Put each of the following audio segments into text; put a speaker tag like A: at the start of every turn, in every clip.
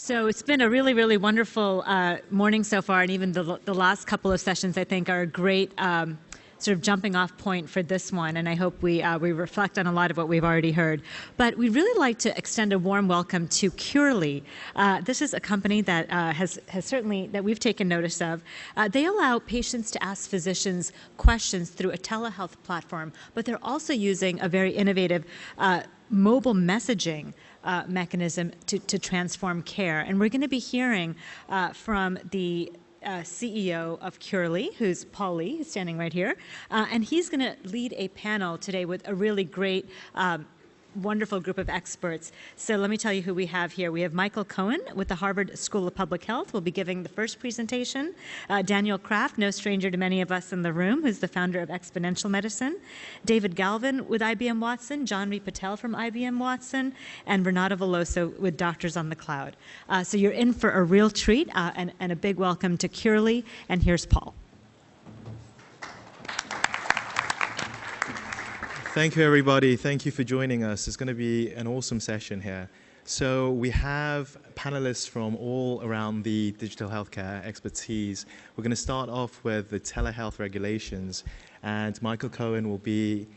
A: So it's been a really, really wonderful morning so far, and even the last couple of sessions, I think, are a great sort of jumping off point for this one, and I hope we reflect on a lot of what we've already heard. But we'd really like to extend a warm welcome to Curely. This is a company that has certainly, that we've taken notice of. They allow patients to ask physicians questions through a telehealth platform, but they're also using a very innovative mobile messaging mechanism to transform care. And we're going to be hearing from the CEO of Curely, who's Paul Lee, who's standing right here. And he's going to lead a panel today with a really great wonderful group of experts. So let me tell you who we have here. We have Michael Cohen with the Harvard School of Public Health will be giving the first presentation. Daniel Kraft, no stranger to many of us in the room, who's the founder of Exponential Medicine. David Galvin with IBM Watson, John Reed Patel from IBM Watson, and Renato Veloso with Doctors on the Cloud. So you're in for a real treat, and a big welcome to Curely, and here's Paul.
B: Thank you, everybody. Thank you for joining us. It's going to be an awesome session here. So we have panelists from all around the digital healthcare expertise. We're going to start off with the telehealth regulations, and Michael Cohen will be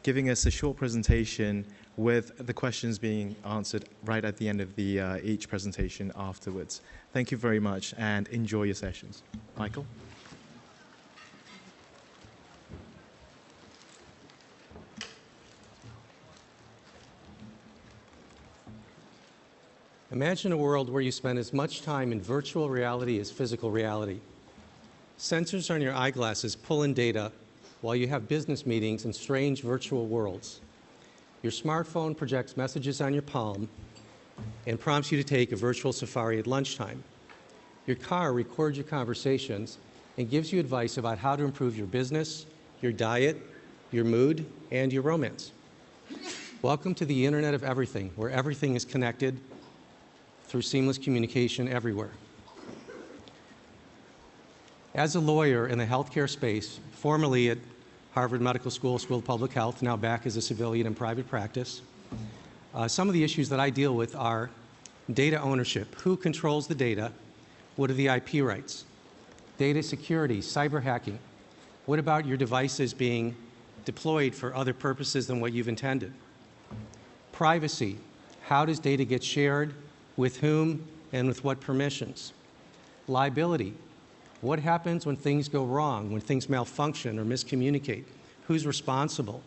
B: giving us a short presentation with the questions being answered right at the end of each presentation afterwards. Thank you very much, and enjoy your sessions. Michael?
C: Imagine a world where you spend as much time in virtual reality as physical reality. Sensors on your eyeglasses pull in data while you have business meetings in strange virtual worlds. Your smartphone projects messages on your palm and prompts you to take a virtual safari at lunchtime. Your car records your conversations and gives you advice about how to improve your business, your diet, your mood, and your romance. Welcome to the Internet of Everything, where everything is connected through seamless communication everywhere. As a lawyer in the healthcare space, formerly at Harvard Medical School of Public Health, now back as a civilian in private practice, some of the issues that I deal with are data ownership. Who controls the data? What are the IP rights? Data security, cyber hacking. What about your devices being deployed for other purposes than what you've intended? Privacy. How does data get shared? With whom and with what permissions? Liability. What happens when things go wrong, when things malfunction or miscommunicate? Who's responsible?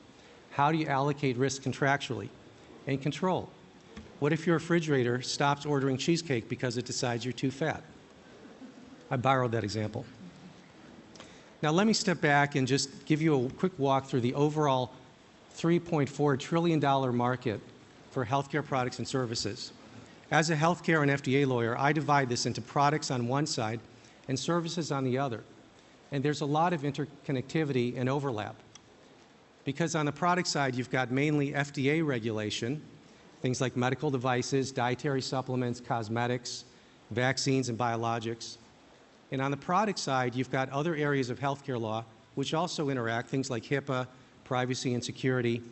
C: How do you allocate risk contractually? And control. What if your refrigerator stops ordering cheesecake because it decides you're too fat? I borrowed that example. Now let me step back and just give you a quick walk through the overall $3.4 trillion market for healthcare products and services. As a healthcare and FDA lawyer, I divide this into products on one side and services on the other. And there's a lot of interconnectivity and overlap. Because on the product side, you've got mainly FDA regulation, things like medical devices, dietary supplements, cosmetics, vaccines, and biologics. And on the product side, you've got other areas of healthcare law which also interact, things like HIPAA, privacy and security.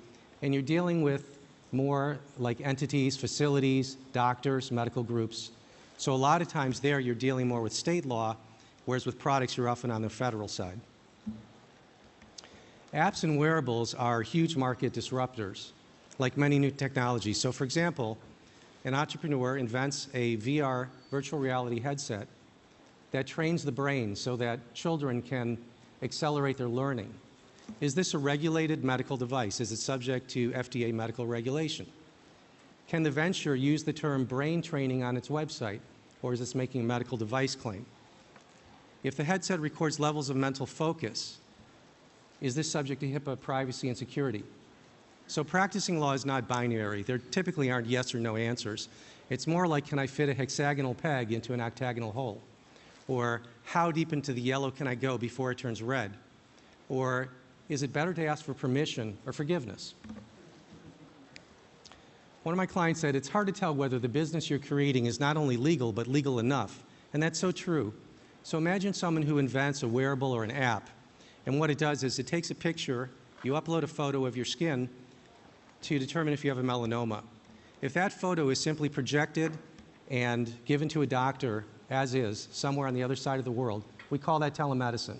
C: And you're dealing with more like entities, facilities, doctors, medical groups. So a lot of times there you're dealing more with state law, whereas with products you're often on the federal side. Apps and wearables are huge market disruptors, like many new technologies. So for example, an entrepreneur invents a VR virtual reality headset that trains the brain so that children can accelerate their learning. Is this a regulated medical device? Is it subject to FDA medical regulation? Can the venture use the term brain training on its website, or is this making a medical device claim? If the headset records levels of mental focus, is this subject to HIPAA, privacy, and security? So practicing law is not binary. There typically aren't yes or no answers. It's more like, can I fit a hexagonal peg into an octagonal hole? Or how deep into the yellow can I go before it turns red? Or is it better to ask for permission or forgiveness? One of my clients said, it's hard to tell whether the business you're creating is not only legal, but legal enough. And that's so true. So imagine someone who invents a wearable or an app. And what it does is it takes a picture, you upload a photo of your skin to determine if you have a melanoma. If that photo is simply projected and given to a doctor as is, somewhere on the other side of the world, we call that telemedicine.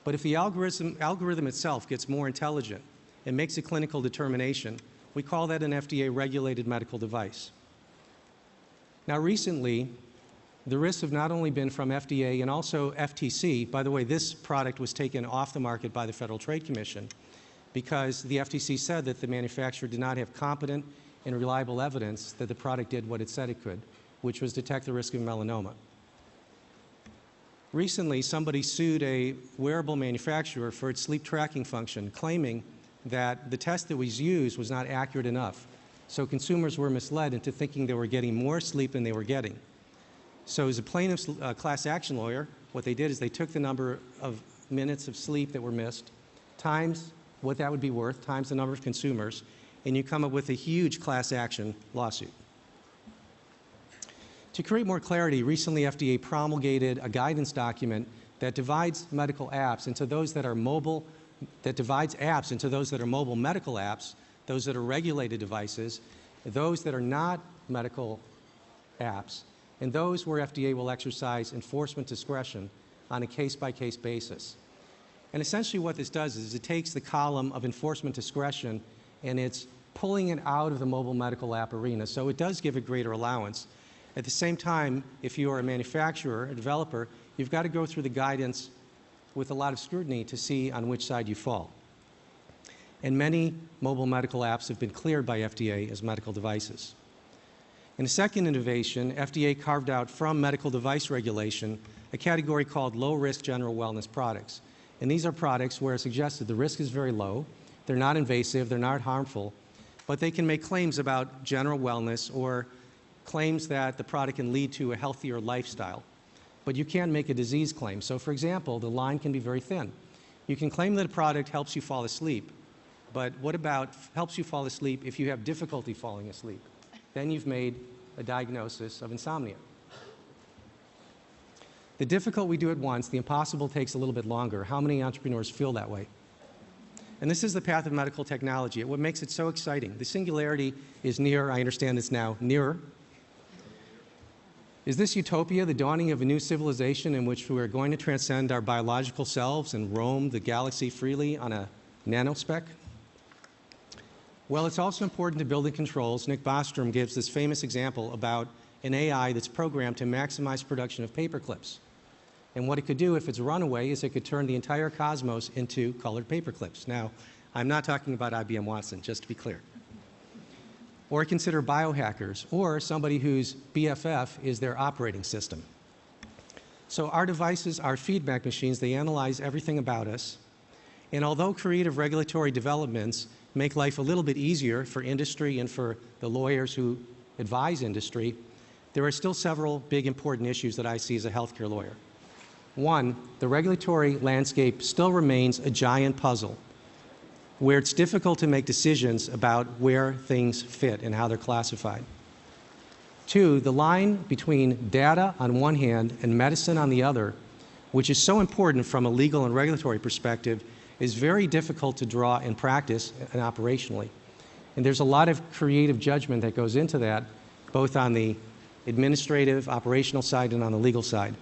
C: But if the algorithm itself gets more intelligent and makes a clinical determination, we call that an FDA-regulated medical device. Now recently, the risks have not only been from FDA and also FTC. By the way, this product was taken off the market by the Federal Trade Commission because the FTC said that the manufacturer did not have competent and reliable evidence that the product did what it said it could, which was detect the risk of melanoma. Recently, somebody sued a wearable manufacturer for its sleep tracking function, claiming that the test that was used was not accurate enough. So consumers were misled into thinking they were getting more sleep than they were getting. So as a plaintiff's class action lawyer, what they did is they took the number of minutes of sleep that were missed, times what that would be worth, times the number of consumers, and you come up with a huge class action lawsuit. To create more clarity, recently FDA promulgated a guidance document that divides medical apps into those that are mobile, mobile medical apps, those that are regulated devices, those that are not medical apps, and those where FDA will exercise enforcement discretion on a case-by-case basis. And essentially what this does is it takes the column of enforcement discretion and it's pulling it out of the mobile medical app arena. So it does give a greater allowance. At the same time, if you are a manufacturer, a developer, you've got to go through the guidance with a lot of scrutiny to see on which side you fall. And many mobile medical apps have been cleared by FDA as medical devices. In a second innovation, FDA carved out from medical device regulation a category called low-risk general wellness products. And these are products where it's suggested the risk is very low, they're not invasive, they're not harmful, but they can make claims about general wellness or claims that the product can lead to a healthier lifestyle. But you can't make a disease claim. So for example, the line can be very thin. You can claim that a product helps you fall asleep, but what about helps you fall asleep if you have difficulty falling asleep? Then you've made a diagnosis of insomnia. The difficult we do at once, the impossible takes a little bit longer. How many entrepreneurs feel that way? And this is the path of medical technology. What makes it so exciting? The singularity is near. I understand it's now nearer. Is this utopia, the dawning of a new civilization in which we are going to transcend our biological selves and roam the galaxy freely on a nanospec? Well, it's also important to building controls. Nick Bostrom gives this famous example about an AI that's programmed to maximize production of paper clips. And what it could do if it's a runaway is it could turn the entire cosmos into colored paper clips. Now, I'm not talking about IBM Watson, just to be clear. Or consider biohackers, or somebody whose BFF is their operating system. So our devices are feedback machines. They analyze everything about us. And although creative regulatory developments make life a little bit easier for industry and for the lawyers who advise industry, there are still several big important issues that I see as a healthcare lawyer. One, the regulatory landscape still remains a giant puzzle where it's difficult to make decisions about where things fit and how they're classified. Two, the line between data on one hand and medicine on the other, which is so important from a legal and regulatory perspective, is very difficult to draw in practice and operationally. And there's a lot of creative judgment that goes into that, both on the administrative, operational side and on the legal side.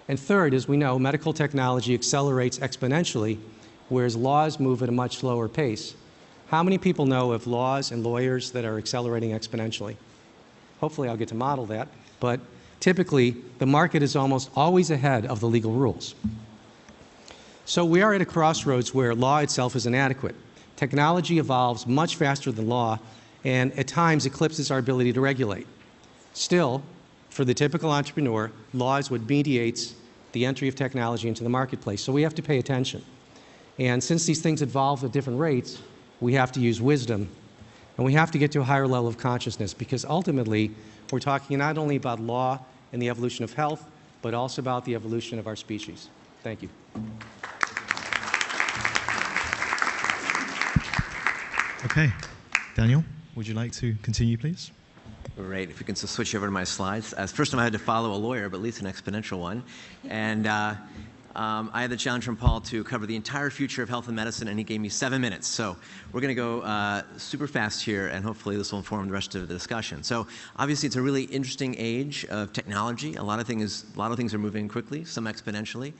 C: And third, as we know, medical technology accelerates exponentially, whereas laws move at a much slower pace. How many people know of laws and lawyers that are accelerating exponentially? Hopefully I'll get to model that, but typically the market is almost always ahead of the legal rules. So we are at a crossroads where law itself is inadequate. Technology evolves much faster than law and at times eclipses our ability to regulate. Still, for the typical entrepreneur, law is what mediates the entry of technology into the marketplace. So we have to pay attention. And since these things evolve at different rates, we have to use wisdom. And we have to get to a higher level of consciousness because ultimately we're talking not only about law and the evolution of health, but also about the evolution of our species. Thank you.
B: Okay. Daniel, would you like to continue, please?
D: Great. If we can switch over to my slides. First time I had to follow a lawyer, but at least an exponential one. And I had the challenge from Paul to cover the entire future of health and medicine, and he gave me 7 minutes. So we're going to go super fast here, and hopefully this will inform the rest of the discussion. So obviously, it's a really interesting age of technology. A lot of things are moving quickly, some exponentially.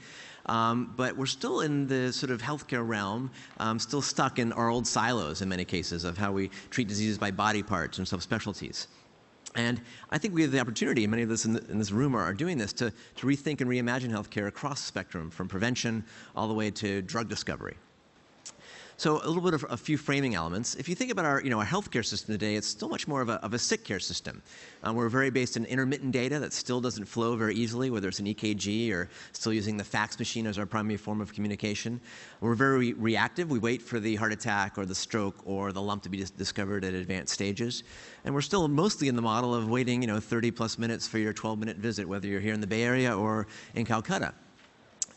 D: But we're still in the sort of healthcare realm, still stuck in our old silos in many cases of how we treat diseases by body parts and subspecialties. And I think we have the opportunity, many of us in this room are doing this, to rethink and reimagine healthcare across the spectrum, from prevention all the way to drug discovery. So a little bit of a few framing elements. If you think about our healthcare system today, it's still much more of a sick care system. We're very based in intermittent data that still doesn't flow very easily, whether it's an EKG or still using the fax machine as our primary form of communication. We're very reactive. We wait for the heart attack or the stroke or the lump to be discovered at advanced stages. And we're still mostly in the model of waiting 30 plus minutes for your 12-minute visit, whether you're here in the Bay Area or in Calcutta.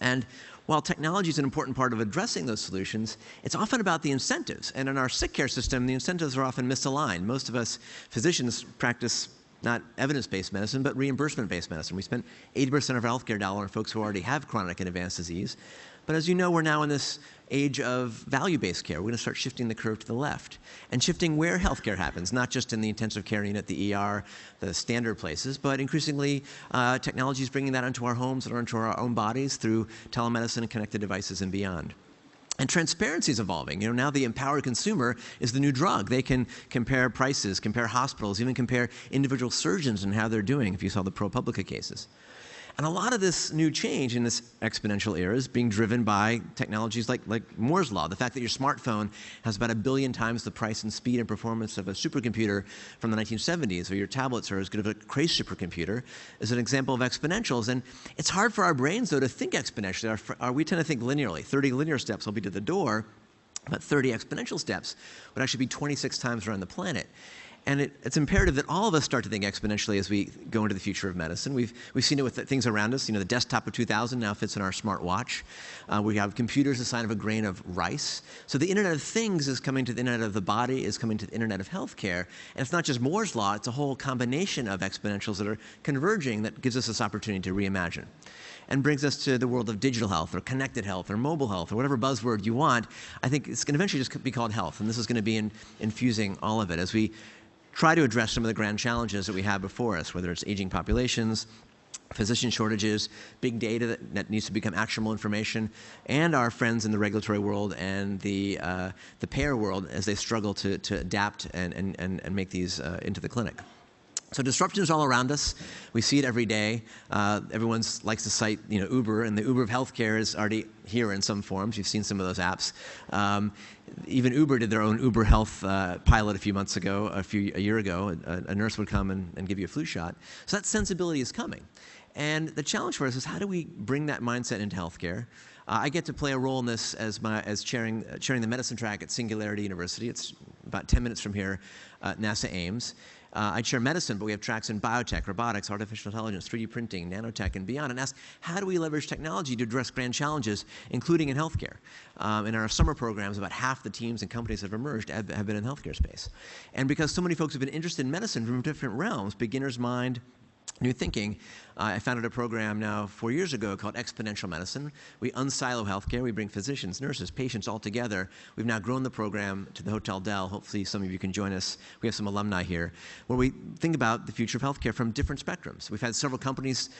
D: And while technology is an important part of addressing those solutions, it's often about the incentives. And in our sick care system, the incentives are often misaligned. Most of us physicians practice not evidence-based medicine, but reimbursement-based medicine. We spend 80% of our healthcare dollar on folks who already have chronic and advanced disease. But as you know, we're now in this age of value-based care. We're going to start shifting the curve to the left and shifting where healthcare happens, not just in the intensive care unit, the ER, the standard places, but increasingly technology is bringing that into our homes and into our own bodies through telemedicine and connected devices and beyond. And transparency is evolving. Now the empowered consumer is the new drug. They can compare prices, compare hospitals, even compare individual surgeons and how they're doing, if you saw the ProPublica cases. And a lot of this new change in this exponential era is being driven by technologies like Moore's Law. The fact that your smartphone has about 1 billion times the price and speed and performance of a supercomputer from the 1970s, or your tablets are as good as a Cray supercomputer, is an example of exponentials. And it's hard for our brains, though, to think exponentially. We tend to think linearly. 30 linear steps will be to the door, but 30 exponential steps would actually be 26 times around the planet. And it's imperative that all of us start to think exponentially as we go into the future of medicine. We've seen it with the things around us. The desktop of 2000 now fits in our smartwatch. We have computers the size of a grain of rice. So the Internet of Things is coming to the Internet of the body, is coming to the Internet of healthcare. And it's not just Moore's Law, it's a whole combination of exponentials that are converging that gives us this opportunity to reimagine. And brings us to the world of digital health or connected health or mobile health or whatever buzzword you want. I think it's going to eventually just be called health. And this is going to be infusing all of it as we try to address some of the grand challenges that we have before us, whether it's aging populations, physician shortages, big data that needs to become actionable information, and our friends in the regulatory world and the payer world as they struggle to adapt and make these into the clinic. So disruption is all around us. We see it every day. Everyone likes to cite, Uber, and the Uber of healthcare is already here in some forms. You've seen some of those apps. Even Uber did their own Uber Health pilot a year ago. A nurse would come and give you a flu shot. So that sensibility is coming. And the challenge for us is how do we bring that mindset into healthcare? I get to play a role in this as chairing the medicine track at Singularity University. It's about 10 minutes from here, NASA Ames. I chair medicine, but we have tracks in biotech, robotics, artificial intelligence, 3D printing, nanotech, and beyond, and ask how do we leverage technology to address grand challenges, including in healthcare. In our summer programs, about half the teams and companies that have emerged have been in the healthcare space. And because so many folks have been interested in medicine from different realms, beginner's mind, new thinking, I founded a program now 4 years ago called Exponential Medicine. We unsilo healthcare. We bring physicians, nurses, patients all together. We've now grown the program to the Hotel Del. Hopefully some of you can join us. We have some alumni here where we think about the future of healthcare from different spectrums. We've had several companies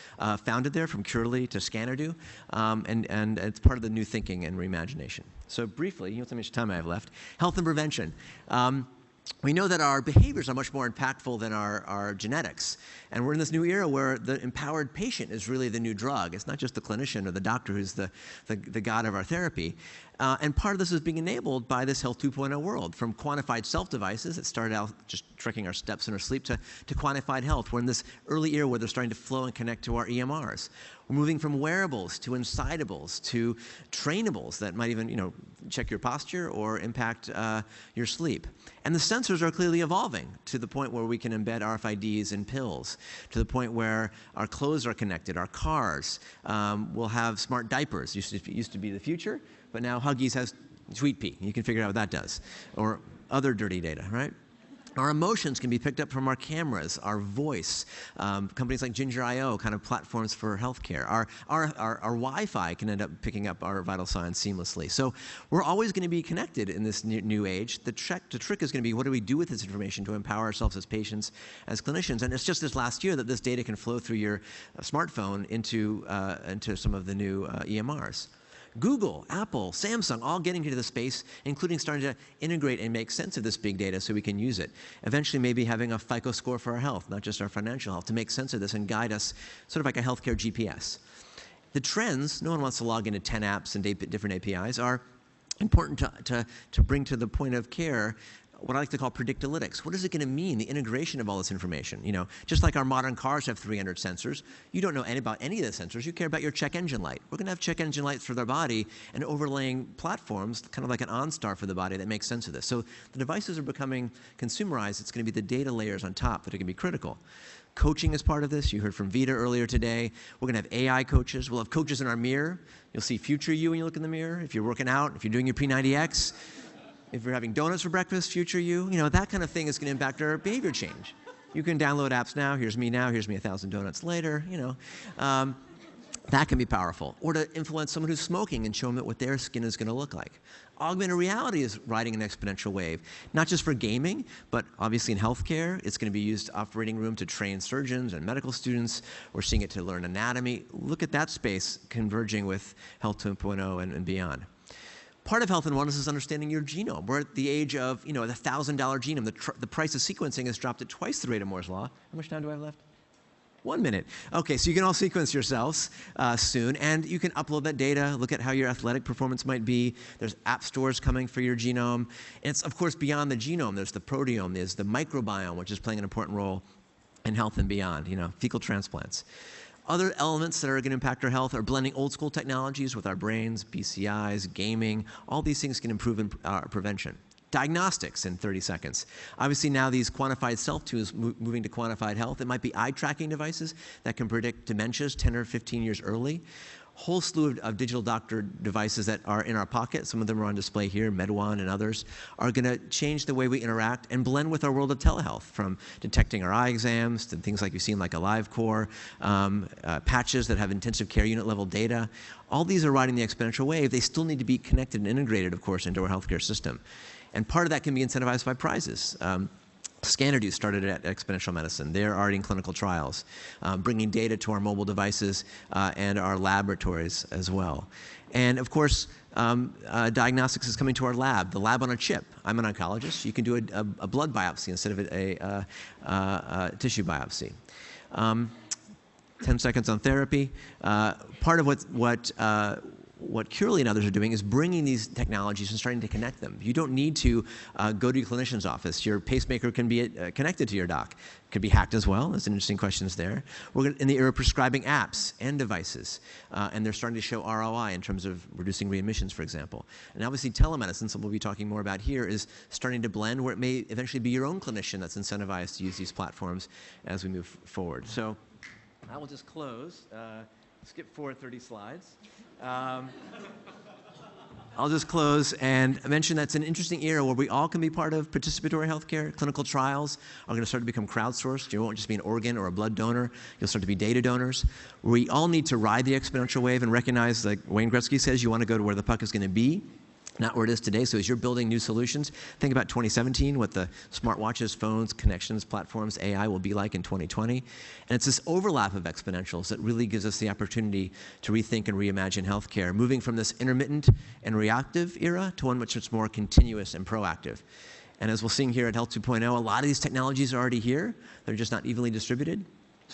D: founded there, from Curely to Scannerdo, and it's part of the new thinking and reimagination. So briefly, how much time I have left, health and prevention. We know that our behaviors are much more impactful than our genetics. And we're in this new era where the empowered patient is really the new drug. It's not just the clinician or the doctor who's the god of our therapy. And part of this is being enabled by this Health 2.0 world, from quantified self-devices that started out just tracking our steps and our sleep to quantified health. We're in this early era where they're starting to flow and connect to our EMRs. We're moving from wearables to insidables to trainables that might even check your posture or impact your sleep. And the sensors are clearly evolving to the point where we can embed RFIDs in pills, to the point where our clothes are connected, our cars will have smart diapers. Used to be the future, but now Huggies has Sweet Pea. You can figure out what that does, or other dirty data, right? Our emotions can be picked up from our cameras, our voice. Companies like Ginger.io, kind of platforms for healthcare. Our Wi-Fi can end up picking up our vital signs seamlessly. So we're always going to be connected in this new age. The trick is going to be, what do we do with this information to empower ourselves as patients, as clinicians? And it's just this last year that this data can flow through your smartphone into some of the new EMRs. Google, Apple, Samsung, all getting into the space, including starting to integrate and make sense of this big data so we can use it. Eventually, maybe having a FICO score for our health, not just our financial health, to make sense of this and guide us, sort of like a healthcare GPS. The trends, no one wants to log into 10 apps and different APIs, are important to bring to the point of care what I like to call predictalytics. What is it going to mean, the integration of all this information? You know, just like our modern cars have 300 sensors, you don't know about any of the sensors. You care about your check engine light. We're going to have check engine lights for their body and overlaying platforms, kind of like an OnStar for the body that makes sense of this. So the devices are becoming consumerized. It's going to be the data layers on top that are going to be critical. Coaching is part of this. You heard from Vita earlier today. We're going to have AI coaches. We'll have coaches in our mirror. You'll see future you when you look in the mirror. If you're working out, if you're doing your P90X, if you're having donuts for breakfast, future you, that kind of thing is going to impact our behavior change. You can download apps now. Here's me 1,000 donuts later, That can be powerful. Or to influence someone who's smoking and show them what their skin is going to look like. Augmented reality is riding an exponential wave, not just for gaming, but obviously in healthcare. It's going to be used operating room to train surgeons and medical students. We're seeing it to learn anatomy. Look at that space converging with Health 2.0 and beyond. Part of health and wellness is understanding your genome. We're at the age of, the $1,000 genome. The price of sequencing has dropped at twice the rate of Moore's law. How much time do I have left? 1 minute. Okay, so you can all sequence yourselves soon, and you can upload that data, look at how your athletic performance might be. There's app stores coming for your genome. And it's, of course, beyond the genome. There's the proteome, there's the microbiome, which is playing an important role in health and beyond, fecal transplants. Other elements that are going to impact our health are blending old school technologies with our brains, BCIs, gaming. All these things can improve our prevention. Diagnostics in 30 seconds. Obviously now these quantified self-tools moving to quantified health. It might be eye tracking devices that can predict dementias 10 or 15 years early. Whole slew of digital doctor devices that are in our pocket, some of them are on display here, MedOne and others, are going to change the way we interact and blend with our world of telehealth, from detecting our eye exams to things like you've seen like AliveCore, patches that have intensive care unit level data. All these are riding the exponential wave. They still need to be connected and integrated, of course, into our healthcare system. And part of that can be incentivized by prizes. Scanadu started at Exponential Medicine. They're already in clinical trials, bringing data to our mobile devices and our laboratories as well. And of course, diagnostics is coming to our lab, the lab on a chip. I'm an oncologist. You can do a blood biopsy instead of a tissue biopsy. 10 seconds on therapy. Part of what Curely and others are doing is bringing these technologies and starting to connect them. You don't need to go to your clinician's office. Your pacemaker can be connected to your doc. Could be hacked as well. There's interesting questions there. We're in the era of prescribing apps and devices, and they're starting to show ROI in terms of reducing readmissions, for example. And obviously telemedicine, something we'll be talking more about here, is starting to blend where it may eventually be your own clinician that's incentivized to use these platforms as we move forward. So I will just close. Skip forward 30 slides. I'll just close and mention that's an interesting era where we all can be part of participatory healthcare. Clinical trials are going to start to become crowdsourced. You won't just be an organ or a blood donor. You'll start to be data donors. We all need to ride the exponential wave and recognize, like Wayne Gretzky says, you want to go to where the puck is going to be, not where it is today. So as you're building new solutions, think about 2017, what the smartwatches, phones, connections, platforms, AI will be like in 2020. And it's this overlap of exponentials that really gives us the opportunity to rethink and reimagine healthcare, moving from this intermittent and reactive era to one which is more continuous and proactive. And as we'll see here at Health 2.0, a lot of these technologies are already here. They're just not evenly distributed.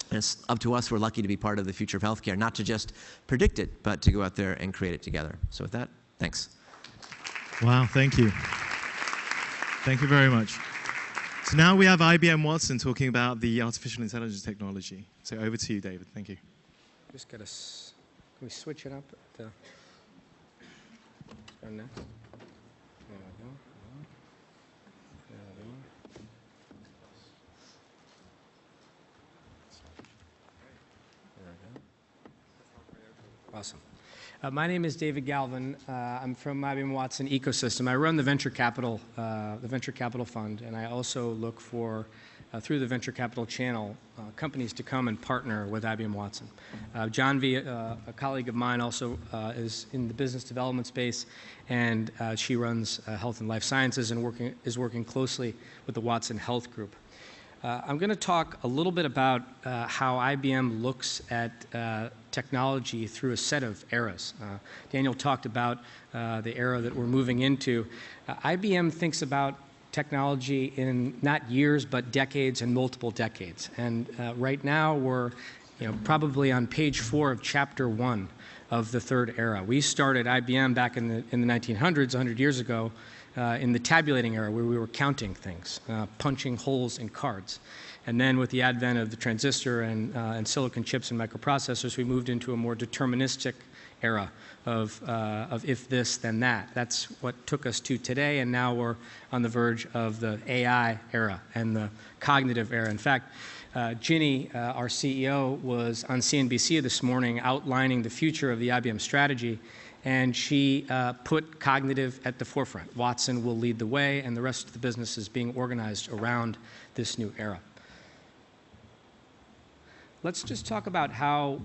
D: And it's up to us, we're lucky to be part of the future of healthcare, not to just predict it, but to go out there and create it together. So with that, thanks.
B: Wow, thank you. Thank you very much. So now we have IBM Watson talking about the artificial intelligence technology. So over to you, David. Thank you.
E: Just get us. Can we switch it up? Go next. There we go. There we go. There we go. Awesome. My name is David Galvin. I'm from IBM Watson ecosystem. I run the venture capital fund, and I also look for, through the venture capital channel, companies to come and partner with IBM Watson. John V, a colleague of mine, also is in the business development space, and she runs health and life sciences and is working closely with the Watson Health Group. I'm going to talk a little bit about how IBM looks at technology through a set of eras. Daniel talked about the era that we're moving into. IBM thinks about technology in not years, but decades and multiple decades. And right now we're probably on page 4 of chapter 1 of the third era. We started IBM back in the 1900s, 100 years ago, in the tabulating era, where we were counting things, punching holes in cards. And then with the advent of the transistor and silicon chips and microprocessors, we moved into a more deterministic era of if this, then that. That's what took us to today, and now we're on the verge of the AI era and the cognitive era. In fact, Ginny, our CEO, was on CNBC this morning outlining the future of the IBM strategy, and she put cognitive at the forefront. Watson will lead the way, and the rest of the business is being organized around this new era. Let's just talk about how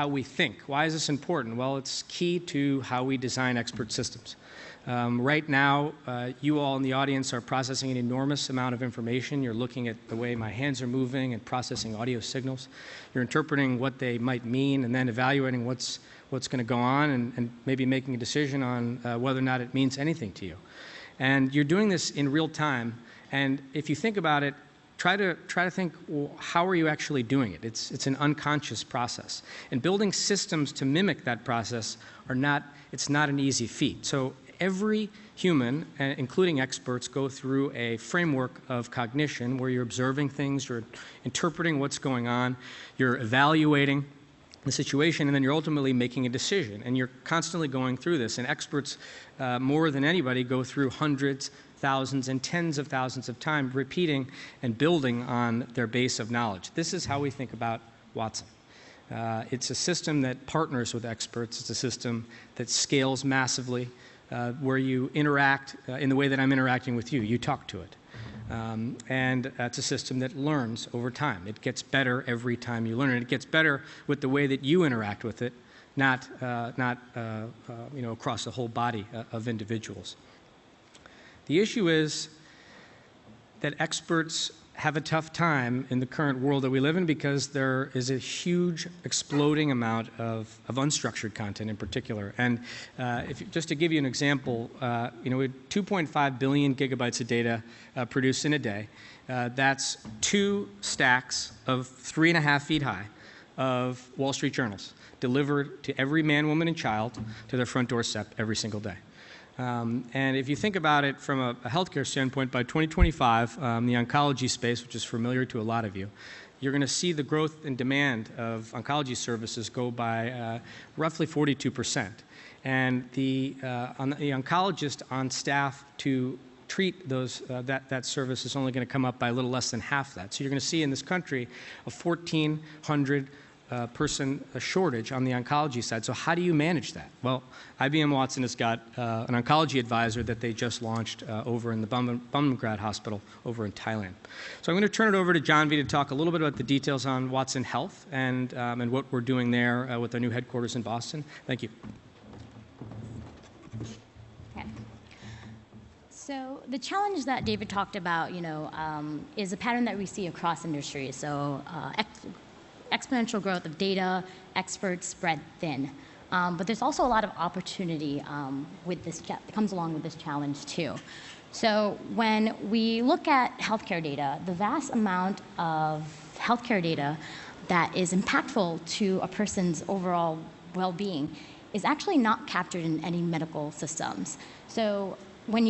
E: we think. Why is this important? Well, it's key to how we design expert systems. Right now, you all in the audience are processing an enormous amount of information. You're looking at the way my hands are moving and processing audio signals. You're interpreting what they might mean and then evaluating what's going to go on and maybe making a decision on whether or not it means anything to you. And you're doing this in real time. And if you think about it, try to think, well, how are you actually doing it? It's an unconscious process. And building systems to mimic that process it's not an easy feat. So every human, including experts, go through a framework of cognition where you're observing things, you're interpreting what's going on, you're evaluating the situation, and then you're ultimately making a decision. And you're constantly going through this. And experts, more than anybody, go through hundreds, thousands, and tens of thousands of times repeating and building on their base of knowledge. This is how we think about Watson. It's a system that partners with experts. It's a system that scales massively, where you interact in the way that I'm interacting with you. You talk to it. And it's a system that learns over time. It gets better every time you learn it. It gets better with the way that you interact with it, not across the whole body of individuals. The issue is that experts have a tough time in the current world that we live in because there is a huge exploding amount of unstructured content in particular. And just to give you an example, we have 2.5 billion gigabytes of data produced in a day. That's 2 stacks of 3.5 feet high of Wall Street journals delivered to every man, woman, and child to their front doorstep every single day. And if you think about it from a healthcare standpoint, by 2025, the oncology space, which is familiar to a lot of you, you're going to see the growth in demand of oncology services go by roughly 42%. And the oncologist on staff to treat that service is only going to come up by a little less than half that. So you're going to see in this country a 1,400 person shortage on the oncology side. So how do you manage that? Well, IBM Watson has got an oncology advisor that they just launched over in the Bumrungrad Hospital over in Thailand. So I'm going to turn it over to John V to talk a little bit about the details on Watson Health and what we're doing there with our new headquarters in Boston. Thank you.
F: Okay. So the challenge that David talked about, is a pattern that we see across industries. So exponential growth of data, experts spread thin. But there's also a lot of opportunity with this that comes along with this challenge too. So when we look at healthcare data, the vast amount of healthcare data that is impactful to a person's overall well-being is actually not captured in any medical systems. So when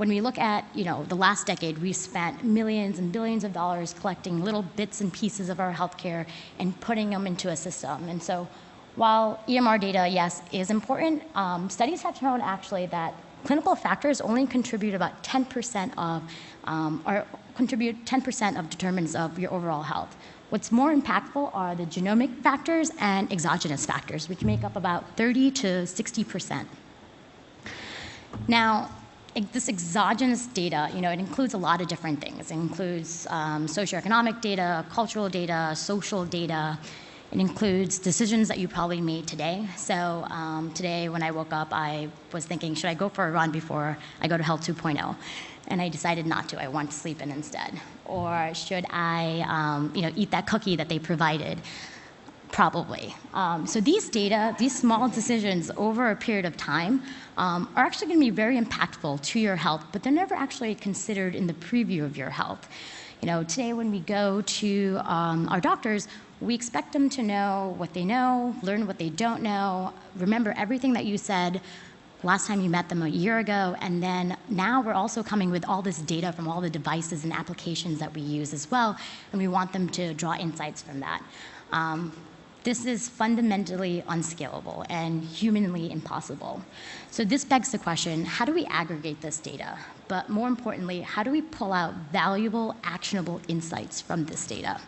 F: we look at the last decade, we spent millions and billions of dollars collecting little bits and pieces of our healthcare and putting them into a system. And so while EMR data, yes, is important, studies have shown actually that clinical factors only contribute about 10% of, or contribute 10% of determinants of your overall health. What's more impactful are the genomic factors and exogenous factors, which make up about 30 to 60%. Now, this exogenous data, it includes a lot of different things. It includes socioeconomic data, cultural data, social data. It includes decisions that you probably made today. So today when I woke up, I was thinking, should I go for a run before I go to Health 2.0? And I decided not to. I want to sleep in instead. Or should I eat that cookie that they provided? Probably. So these data, these small decisions over a period of time are actually going to be very impactful to your health, but they're never actually considered in the preview of your health. Today when we go to our doctors, we expect them to know what they know, learn what they don't know, remember everything that you said last time you met them a year ago, and then now we're also coming with all this data from all the devices and applications that we use as well, and we want them to draw insights from that. This is fundamentally unscalable and humanly impossible. So this begs the question, how do we aggregate this data? But more importantly, how do we pull out valuable, actionable insights from this data?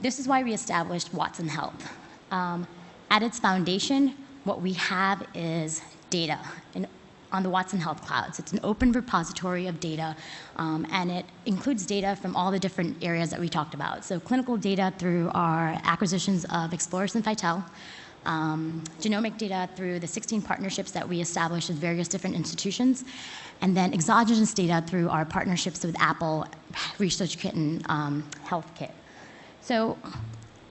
F: This is why we established Watson Health. At its foundation, what we have is data on the Watson Health Clouds. It's an open repository of data, and it includes data from all the different areas that we talked about. So clinical data through our acquisitions of Exploris and Vitel, genomic data through the 16 partnerships that we established with various different institutions, and then exogenous data through our partnerships with Apple, ResearchKit, and HealthKit. So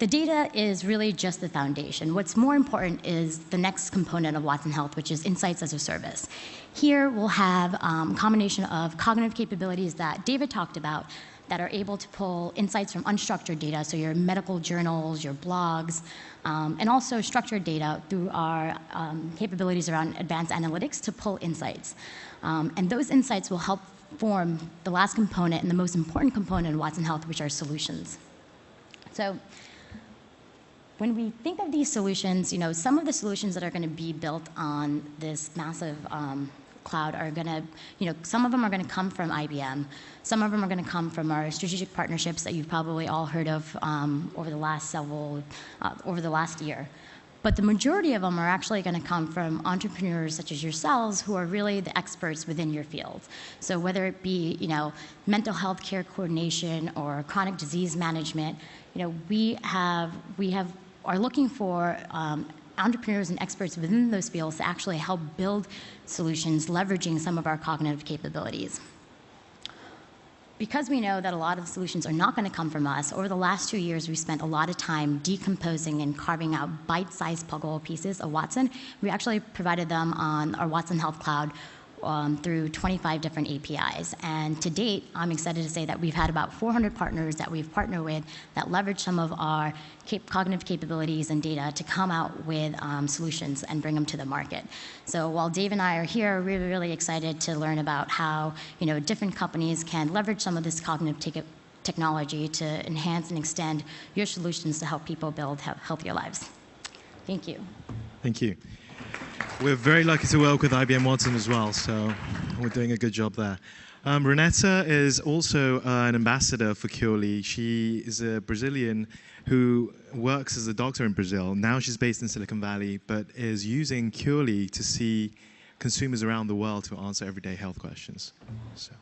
F: the data is really just the foundation. What's more important is the next component of Watson Health, which is insights as a service. Here we'll have a combination of cognitive capabilities that David talked about that are able to pull insights from unstructured data, so your medical journals, your blogs, and also structured data through our capabilities around advanced analytics to pull insights. And those insights will help form the last component and the most important component of Watson Health, which are solutions. So when we think of these solutions, some of the solutions that are going to be built on this massive cloud are going to, some of them are going to come from IBM. Some of them are going to come from our strategic partnerships that you've probably all heard of over the last year. But the majority of them are actually going to come from entrepreneurs such as yourselves who are really the experts within your field. So whether it be, mental health care coordination or chronic disease management, we are looking for entrepreneurs and experts within those fields to actually help build solutions leveraging some of our cognitive capabilities. Because we know that a lot of solutions are not going to come from us, over the last 2 years, we spent a lot of time decomposing and carving out bite-sized puzzle pieces of Watson. We actually provided them on our Watson Health Cloud through 25 different APIs. And to date, I'm excited to say that we've had about 400 partners that we've partnered with that leverage some of our cognitive capabilities and data to come out with solutions and bring them to the market. So while Dave and I are here, we're really excited to learn about how different companies can leverage some of this cognitive technology to enhance and extend your solutions to help people build healthier lives. Thank you.
B: Thank you. We're very lucky to work with IBM Watson as well, so we're doing a good job there. Renata is also an ambassador for Curely. She is a Brazilian who works as a doctor in Brazil. Now she's based in Silicon Valley, but is using Curely to see consumers around the world to answer everyday health questions. So.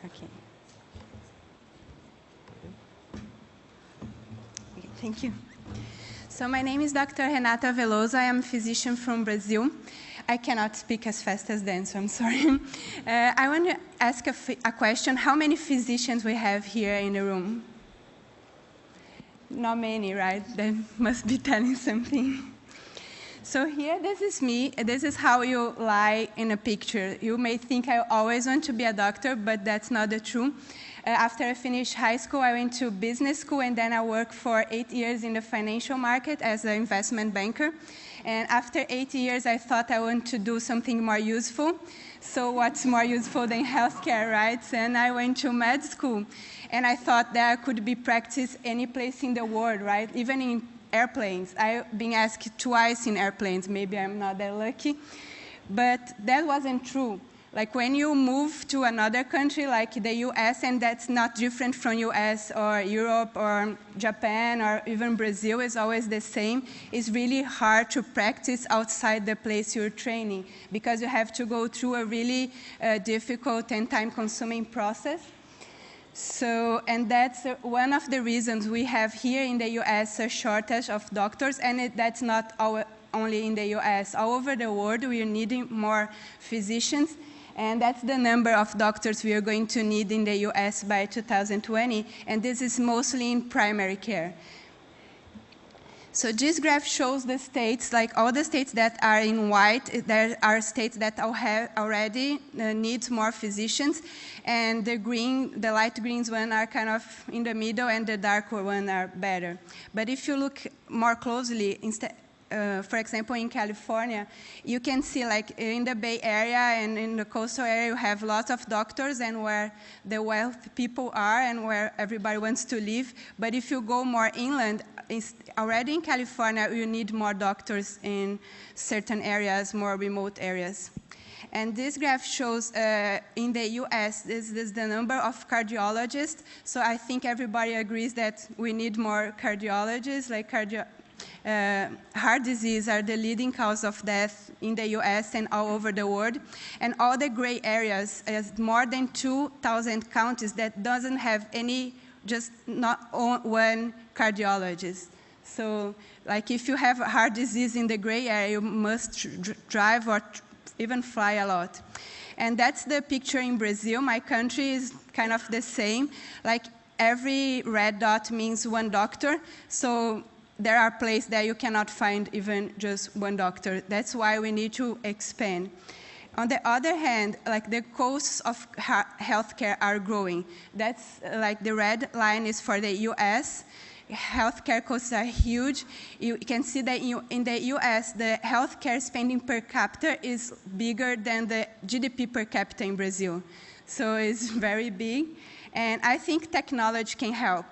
G: Okay. Thank you. So my name is Dr. Renata Veloso. I am a physician from Brazil. I cannot speak as fast as Dan, so I'm sorry. I want to ask a question. How many physicians we have here in the room? Not many, right? That must be telling something. So here, this is me. This is how you lie in a picture. You may think I always want to be a doctor, but that's not the truth. After I finished high school, I went to business school, and then I worked for 8 years in the financial market as an investment banker. And after 8 years, I thought I want to do something more useful. So what's more useful than healthcare, right? And I went to med school, and I thought that I could be practiced any place in the world, right? Even in airplanes. I've been asked twice in airplanes. Maybe I'm not that lucky. But that wasn't true. Like when you move to another country like the US, and that's not different from US or Europe or Japan or even Brazil, is always the same. It's really hard to practice outside the place you're training because you have to go through a really difficult and time-consuming process. So, and that's one of the reasons we have here in the US a shortage of doctors, and that's not only in the US. All over the world, we are needing more physicians. And that's the number of doctors we are going to need in the US by 2020, and this is mostly in primary care. So this graph shows the states, like all the states that are in white, there are states that already need more physicians, and the light greens one are kind of in the middle, and the darker one are better. But if you look more closely, for example, in California, you can see like in the Bay Area and in the coastal area, you have lots of doctors and where the wealthy people are and where everybody wants to live. But if you go more inland, already in California, you need more doctors in certain areas, more remote areas. And this graph shows in the US, this is the number of cardiologists. So I think everybody agrees that we need more cardiologists, like heart disease are the leading cause of death in the US and all over the world. And all the gray areas, more than 2,000 counties that doesn't have any, just not one cardiologist. So like if you have heart disease in the gray area, you must drive or even fly a lot. And that's the picture in Brazil. My country is kind of the same. Like every red dot means one doctor. So there are places that you cannot find even just one doctor. That's why we need to expand. On the other hand, like the costs of healthcare are growing. That's like the red line is for the US. Healthcare costs are huge. You can see that in the US, the healthcare spending per capita is bigger than the GDP per capita in Brazil. So it's very big. And I think technology can help.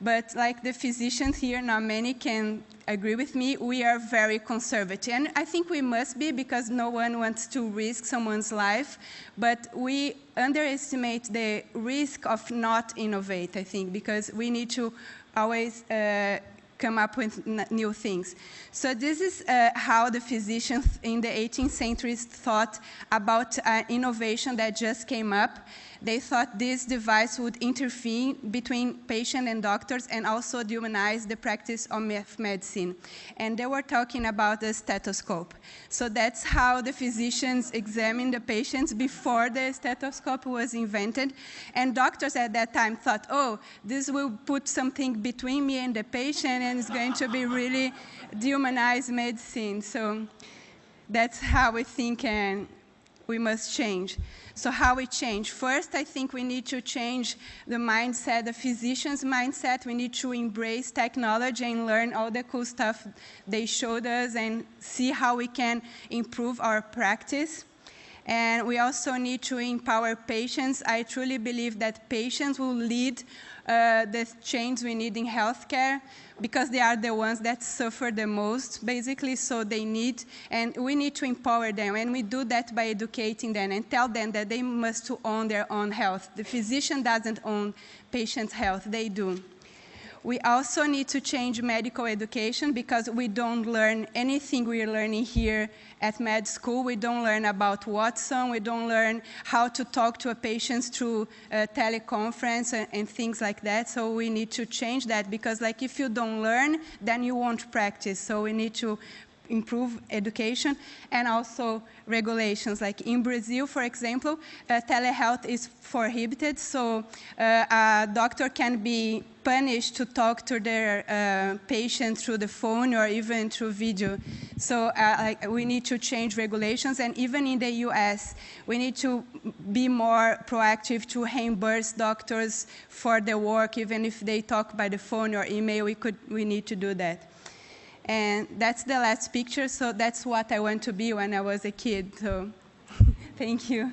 G: But like the physicians here, not many can agree with me, we are very conservative. And I think we must be because no one wants to risk someone's life. But we underestimate the risk of not innovate, I think, because we need to always come up with new things. So this is how the physicians in the 18th century thought about innovation that just came up. They thought this device would intervene between patient and doctors and also humanize the practice of medicine. And they were talking about the stethoscope. So that's how the physicians examined the patients before the stethoscope was invented. And doctors at that time thought, oh, this will put something between me and the patient and it's going to be really dehumanized medicine. So that's how we think and we must change. So how we change? First, I think we need to change the mindset, the physician's mindset. We need to embrace technology and learn all the cool stuff they showed us and see how we can improve our practice. And we also need to empower patients. I truly believe that patients will lead the change we need in healthcare because they are the ones that suffer the most, basically, so they need, and we need to empower them, and we do that by educating them and tell them that they must own their own health. The physician doesn't own patients' health, they do. We also need to change medical education because we don't learn anything we're learning here at med school. We don't learn about Watson. We don't learn how to talk to a patient through a teleconference and things like that. So we need to change that because like if you don't learn, then you won't practice. So we need to improve education, and also regulations. Like in Brazil, for example, telehealth is prohibited, so a doctor can be punished to talk to their patient through the phone or even through video. So we need to change regulations, and even in the US, we need to be more proactive to reimburse doctors for their work, even if they talk by the phone or email, we need to do that. And that's the last picture, so that's what I want to be when I was a kid, so thank you.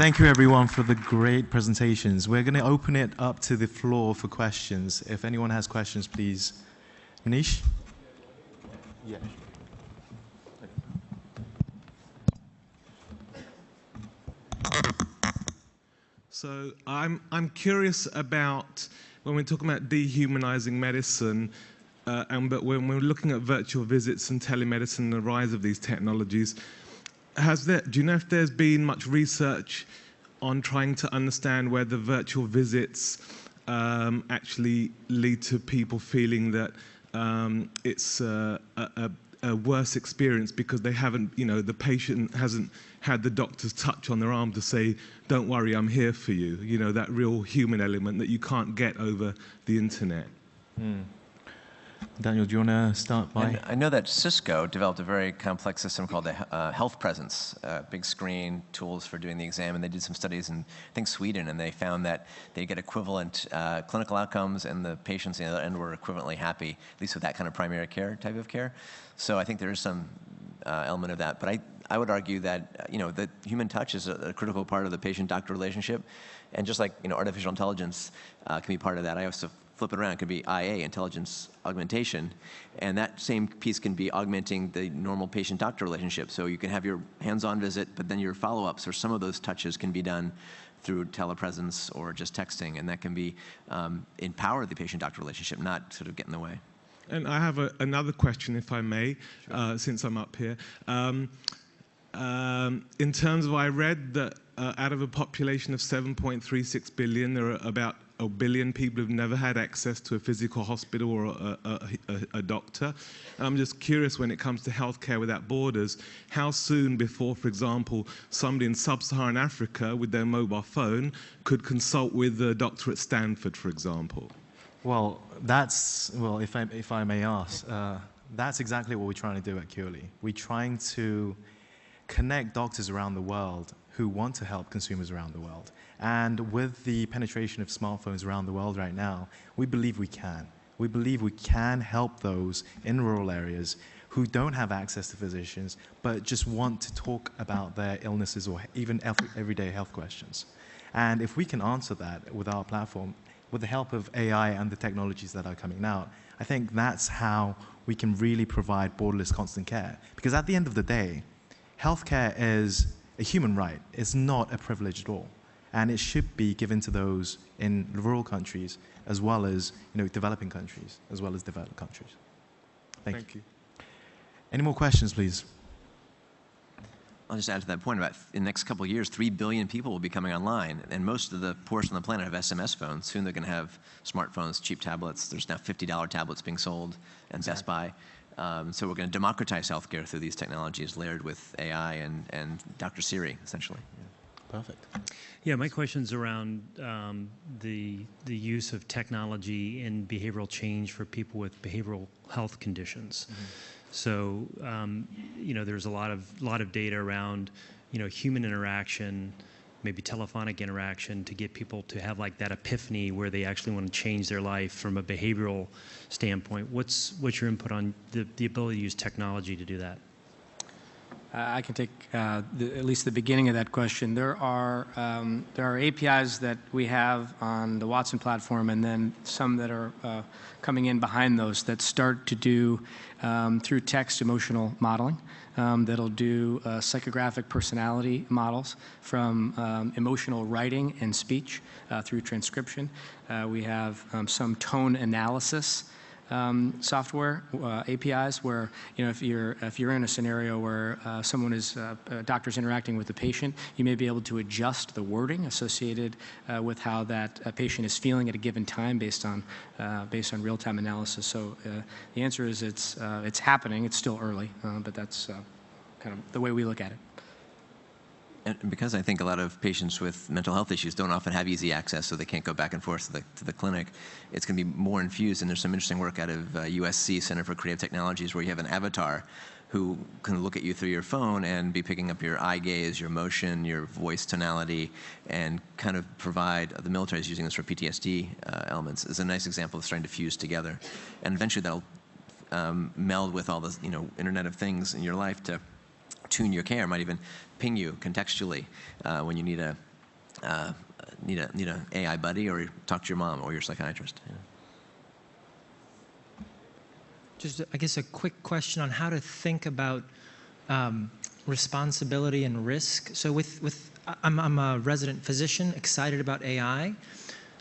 B: Thank you, everyone, for the great presentations. We're going to open it up to the floor for questions. If anyone has questions, please. Manish? Yeah.
H: So I'm curious about, when we're talking about dehumanizing medicine, but when we're looking at virtual visits and telemedicine and the rise of these technologies, do you know if there's been much research on trying to understand whether virtual visits actually lead to people feeling that it's a worse experience because they haven't, the patient hasn't had the doctor's touch on their arm to say, don't worry, I'm here for you. That real human element that you can't get over the internet.
B: Daniel, do you want to start by?
D: And I know that Cisco developed a very complex system called the Health Presence, big screen tools for doing the exam, and they did some studies in, I think, Sweden, and they found that they get equivalent clinical outcomes, and the patients on the other end were equivalently happy, at least with that kind of primary care type of care. So I think there is some element of that. But I would argue that the human touch is a critical part of the patient-doctor relationship, and just like artificial intelligence can be part of that. I also flip it around, it could be IA, intelligence augmentation, and that same piece can be augmenting the normal patient-doctor relationship. So you can have your hands-on visit, but then your follow-ups or some of those touches can be done through telepresence or just texting, and that can be empower the patient-doctor relationship, not sort of get in the way.
H: And I have another question, if I may, since I'm up here. In terms of, I read that out of a population of 7.36 billion, there are about 1 billion people who've never had access to a physical hospital or a doctor. And I'm just curious, when it comes to healthcare without borders, how soon before, for example, somebody in sub-Saharan Africa with their mobile phone could consult with a doctor at Stanford, for example?
B: Well, if I may ask, that's exactly what we're trying to do at Curely. We're trying to connect doctors around the world who want to help consumers around the world. And with the penetration of smartphones around the world right now, we believe we can. We believe we can help those in rural areas who don't have access to physicians, but just want to talk about their illnesses or even everyday health questions. And if we can answer that with our platform, with the help of AI and the technologies that are coming out, I think that's how we can really provide borderless constant care. Because at the end of the day, healthcare is a human right. It's not a privilege at all. And it should be given to those in rural countries as well as developing countries, as well as developed countries. Thank you. Any more questions, please?
D: I'll just add to that point about in the next couple of years, 3 billion people will be coming online, and most of the poorest on the planet have SMS phones. Soon they're going to have smartphones, cheap tablets. There's now $50 tablets being sold at Best Buy. So we're going to democratize healthcare through these technologies layered with AI and Dr. Siri, essentially.
B: Yeah. Perfect.
I: Yeah, my question's around the use of technology in behavioral change for people with behavioral health conditions. Mm-hmm. So, there's a lot of data around, human interaction, maybe telephonic interaction to get people to have like that epiphany where they actually want to change their life from a behavioral standpoint. What's your input on the ability to use technology to do that?
E: I can take at least the beginning of that question. There are APIs that we have on the Watson platform, and then some that are coming in behind those that start to do through text emotional modeling. That'll do psychographic personality models from emotional writing and speech through transcription. We have some tone analysis software APIs, where if you're in a scenario where a doctor's interacting with the patient, you may be able to adjust the wording associated with how that patient is feeling at a given time based on real-time analysis. So the answer is it's happening. It's still early, but that's kind of the way we look at it.
D: And because I think a lot of patients with mental health issues don't often have easy access, so they can't go back and forth to the clinic, it's going to be more infused. And there's some interesting work out of USC, Center for Creative Technologies, where you have an avatar who can look at you through your phone and be picking up your eye gaze, your motion, your voice tonality, and kind of provide, the military is using this for PTSD elements. It's a nice example of starting to fuse together. And eventually that'll meld with all the Internet of Things in your life to tune your care, might even ping you contextually when you need a AI buddy, or talk to your mom or your psychiatrist. Yeah.
J: Just, I guess, a quick question on how to think about responsibility and risk. So I'm a resident physician, excited about AI,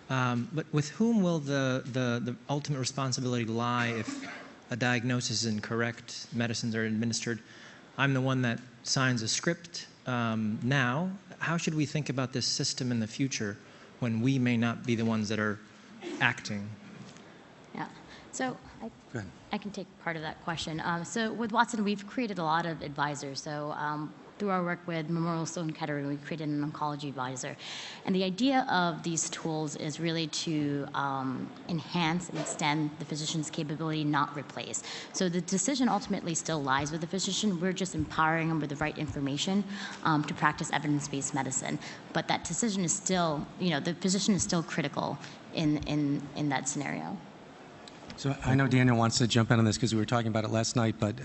J: but with whom will the ultimate responsibility lie if a diagnosis is incorrect, medicines are administered? I'm the one that signs a script now. How should we think about this system in the future when we may not be the ones that are acting?
F: Yeah. So I can take part of that question. So with Watson, we've created a lot of advisors. So through our work with Memorial Sloan Kettering, we created an oncology advisor. And the idea of these tools is really to enhance and extend the physician's capability, not replace. So the decision ultimately still lies with the physician. We're just empowering them with the right information to practice evidence-based medicine. But that decision is still, the physician is still critical in that scenario.
C: So I know Daniel wants to jump in on this because we were talking about it last night, but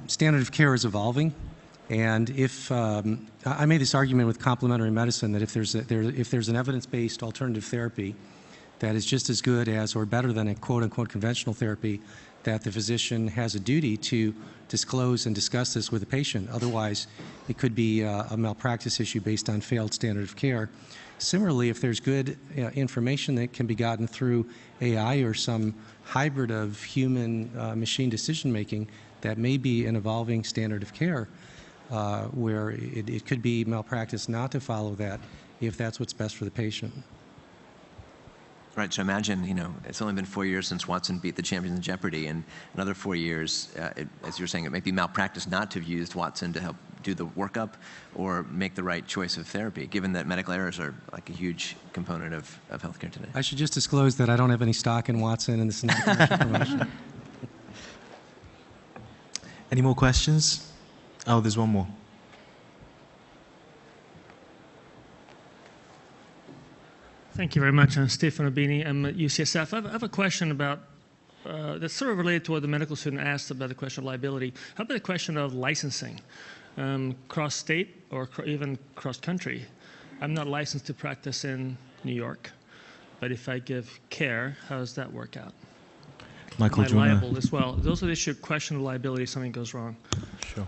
C: standard of care is evolving. And if I made this argument with complementary medicine that if there's an evidence-based alternative therapy that is just as good as or better than a quote-unquote conventional therapy, that the physician has a duty to disclose and discuss this with the patient. Otherwise, it could be a malpractice issue based on failed standard of care. Similarly, if there's good information that can be gotten through AI or some hybrid of human-machine decision-making, that may be an evolving standard of care, where it could be malpractice not to follow that if that's what's best for the patient.
D: Right, so imagine, it's only been 4 years since Watson beat the champions in Jeopardy, and another 4 years, as you were saying, it might be malpractice not to have used Watson to help do the workup or make the right choice of therapy, given that medical errors are like a huge component of healthcare today.
C: I should just disclose that I don't have any stock in Watson, and this is not commercial promotion.
B: Any more questions? Oh, there's one more.
K: Thank you very much. I'm Stefano Bini. I'm at UCSF. I have a question about that's sort of related to what the medical student asked about the question of liability. How about the question of licensing, cross-state or even cross-country? I'm not licensed to practice in New York, but if I give care, how does that work out?
B: Michael,
K: am I liable as well? Those are the issue of question of liability if something goes wrong.
B: Sure.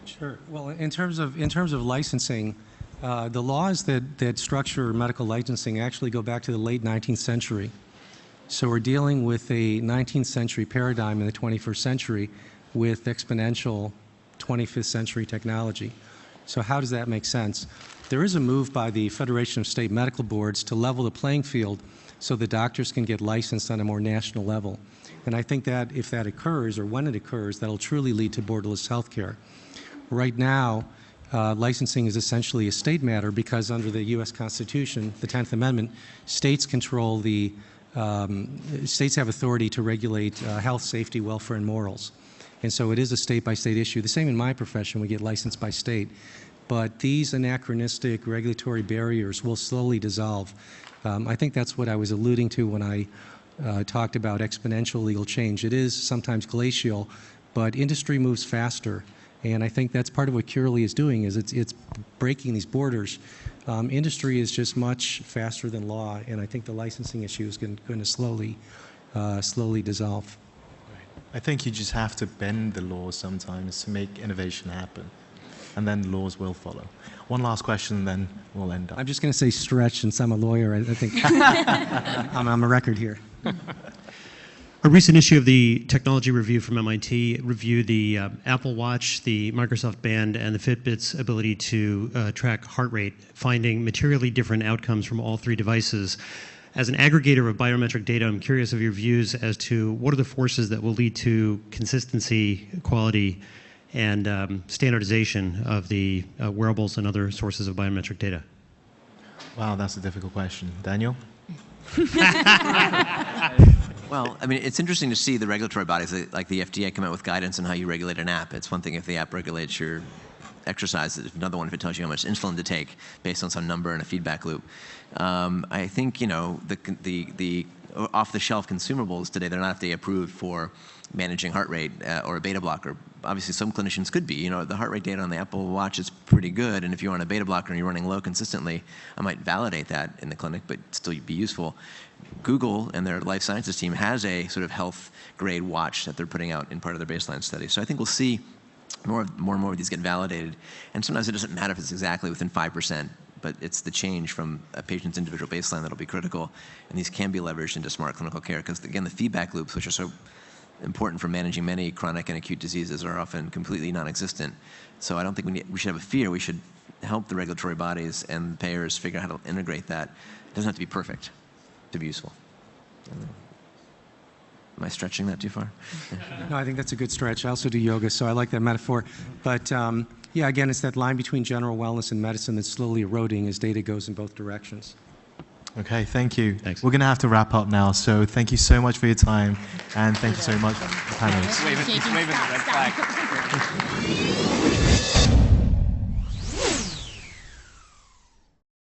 C: Sure. Well, in terms of licensing, the laws that structure medical licensing actually go back to the late 19th century. So we're dealing with a 19th century paradigm in the 21st century with exponential 25th century technology. So how does that make sense? There is a move by the Federation of State Medical Boards to level the playing field so the doctors can get licensed on a more national level. And I think that if that occurs, or when it occurs, that'll truly lead to borderless healthcare. Right now, licensing is essentially a state matter because under the U.S. Constitution, the 10th Amendment, states control states have authority to regulate health, safety, welfare, and morals. And so it is a state-by-state issue. The same in my profession, we get licensed by state. But these anachronistic regulatory barriers will slowly dissolve. I think that's what I was alluding to when I talked about exponential legal change. It is sometimes glacial, but industry moves faster. And I think that's part of what Curely is doing, is it's breaking these borders. Industry is just much faster than law, and I think the licensing issue is going to slowly dissolve.
B: I think you just have to bend the laws sometimes to make innovation happen, and then the laws will follow. One last question, and then we'll end up.
C: I'm just going to say stretch, since I'm a lawyer. I think I'm a record here.
L: A recent issue of the Technology Review from MIT reviewed the Apple Watch, the Microsoft Band, and the Fitbit's ability to track heart rate, finding materially different outcomes from all three devices. As an aggregator of biometric data, I'm curious of your views as to what are the forces that will lead to consistency, quality, and standardization of the wearables and other sources of biometric data.
B: Wow, that's a difficult question. Daniel?
D: Well, I mean, it's interesting to see the regulatory bodies like the FDA come out with guidance on how you regulate an app. It's one thing if the app regulates your exercise, it's another one if it tells you how much insulin to take based on some number and a feedback loop. I think, you know, the off-the-shelf consumables today, they're not FDA approved for managing heart rate or a beta blocker. Obviously, some clinicians could be. You know, the heart rate data on the Apple Watch is pretty good, and if you're on a beta blocker and you're running low consistently, I might validate that in the clinic, but still be useful. Google and their life sciences team has a sort of health grade watch that they're putting out in part of their baseline study. So I think we'll see more and more of these get validated. And sometimes it doesn't matter if it's exactly within 5%, but it's the change from a patient's individual baseline that'll be critical. And these can be leveraged into smart clinical care because, again, the feedback loops, which are so important for managing many chronic and acute diseases, are often completely non-existent. So I don't think we should have a fear. We should help the regulatory bodies and payers figure out how to integrate that. It doesn't have to be perfect to be useful. Am I stretching that too far?
C: No, I think that's a good stretch. I also do yoga, so I like that metaphor. But yeah, again, it's that line between general wellness and medicine that's slowly eroding as data goes in both directions.
B: Okay, thank you.
L: Thanks.
B: We're going to have to wrap up now, so thank you so much for your time, and thank you so much, panelists.
E: Waving the red flag.